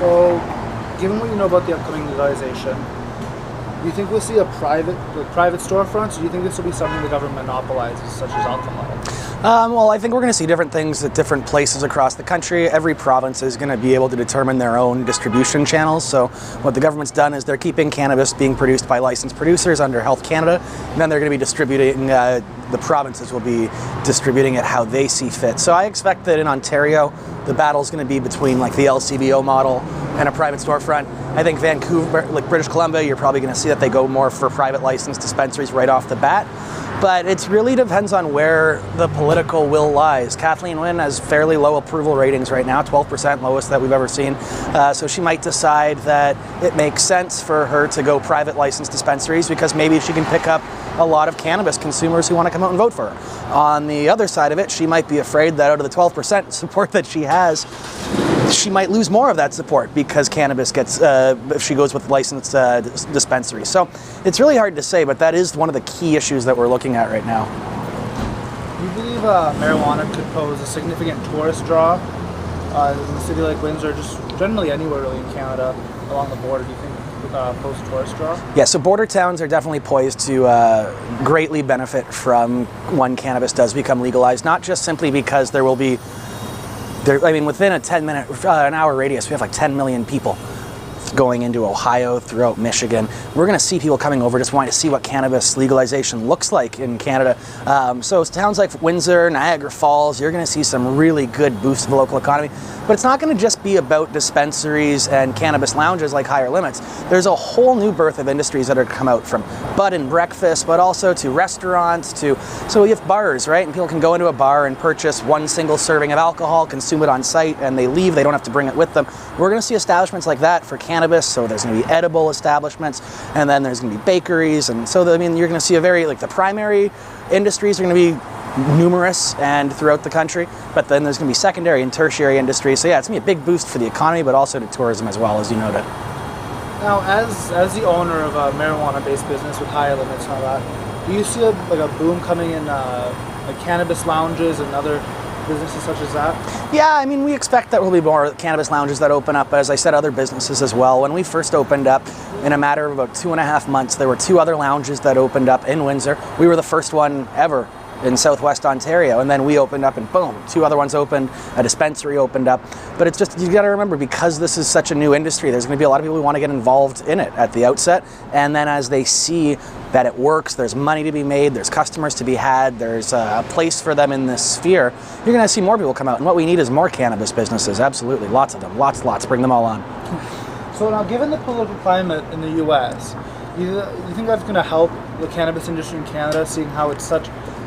So, given what you know about the upcoming legalization, do you think we'll see a private storefronts, or do you think this will be something the government monopolizes, such as alcohol? Well, I think we're going to see different things at different places across the country. Every province is going to be able to determine their own distribution channels. So what the government's done is they're keeping cannabis being produced by licensed producers under Health Canada, and then they're going to be distributing, the provinces will be distributing it how they see fit. So I expect that in Ontario, the battle's going to be between like the LCBO model and a private storefront. I think Vancouver, like British Columbia, you're probably going to see that they go more for private licensed dispensaries right off the bat. But it really depends on where the political will lies. Kathleen Wynne has fairly low approval ratings right now, 12%, lowest that we've ever seen. So she might decide that it makes sense for her to go private licensed dispensaries because maybe she can pick up a lot of cannabis consumers who want to come out and vote for her. On the other side of it, she might be afraid that out of the 12% support that she has, she might lose more of that support because cannabis gets, if she goes with licensed dispensaries. So it's really hard to say, but that is one of the key issues that we're looking at right now. Do you believe marijuana could pose a significant tourist draw in a city like Windsor, just generally anywhere really in Canada along the border? Do you think pose a tourist draw? Yeah, so border towns are definitely poised to greatly benefit from when cannabis does become legalized, not just simply because there will be within an hour radius, we have like 10 million people going into Ohio, throughout Michigan. We're going to see people coming over just wanting to see what cannabis legalization looks like in Canada. So towns like Windsor, Niagara Falls, you're going to see some really good boosts to the local economy. But it's not going to just be about dispensaries and cannabis lounges like Higher Limits. There's a whole new birth of industries that are come out, from bud and breakfast, but also to restaurants, so we have bars, right? And people can go into a bar and purchase one single serving of alcohol, consume it on site, and they leave. They don't have to bring it with them. We're going to see establishments like that for cannabis. So there's going to be edible establishments, and then there's going to be bakeries. And so, you're going to see the primary industries are going to be numerous and throughout the country, but then there's going to be secondary and tertiary industries. So yeah, it's going to be a big boost for the economy, but also to tourism as well, as you noted. Now, as the owner of a marijuana-based business with Higher Limits and all that, do you see a boom coming in like cannabis lounges and other businesses such as that? Yeah, we expect that there will be more cannabis lounges that open up, but as I said, other businesses as well. When we first opened up, in a matter of about 2.5 months, there were 2 other lounges that opened up in Windsor. We were the first one ever in Southwest Ontario, and then we opened up and boom, 2 other ones opened, a dispensary opened up. But it's just, you got to remember, because this is such a new industry, there's going to be a lot of people who want to get involved in it at the outset, and then as they see that it works, there's money to be made, there's customers to be had, there's a place for them in this sphere, you're going to see more people come out. And what we need is more cannabis businesses, absolutely, lots of them, lots, bring them all on. So now, given the political climate in the U.S., you think that's going to help the cannabis industry in Canada, seeing how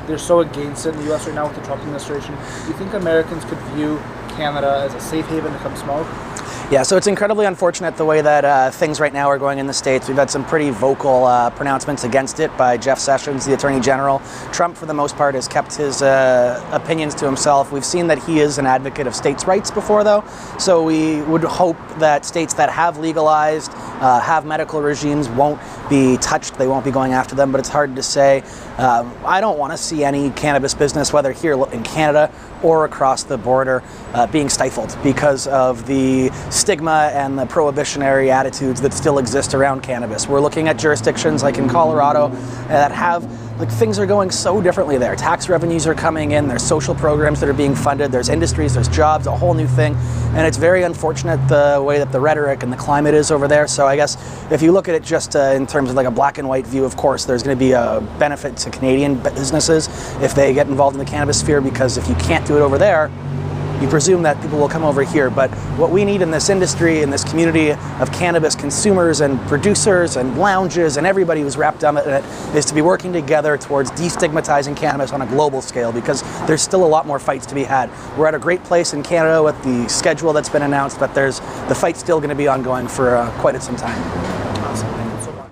they're so against it in the U.S. right now with the Trump administration? Do you think Americans could view Canada as a safe haven to come smoke? Yeah, so it's incredibly unfortunate the way that things right now are going in the States. We've had some pretty vocal pronouncements against it by Jeff Sessions, the Attorney General. Trump, for the most part, has kept his opinions to himself. We've seen that he is an advocate of states' rights before, though. So we would hope that states that have legalized, have medical regimes, won't be touched. They won't be going after them, but it's hard to say. I don't want to see any cannabis business, whether here in Canada or across the border, being stifled because of the stigma and the prohibitionary attitudes that still exist around cannabis. We're looking at jurisdictions like in Colorado that have, things are going so differently there. Tax revenues are coming in, there's social programs that are being funded, there's industries, there's jobs, a whole new thing. And it's very unfortunate the way that the rhetoric and the climate is over there. So I guess if you look at it just in terms of a black and white view, of course, there's going to be a benefit to Canadian businesses if they get involved in the cannabis sphere, because if you can't do it over there, you presume that people will come over here. But what we need in this industry, in this community of cannabis consumers and producers and lounges and everybody who's wrapped up in it, is to be working together towards destigmatizing cannabis on a global scale, because there's still a lot more fights to be had. We're at a great place in Canada with the schedule that's been announced, but the fight's still going to be ongoing for quite some time.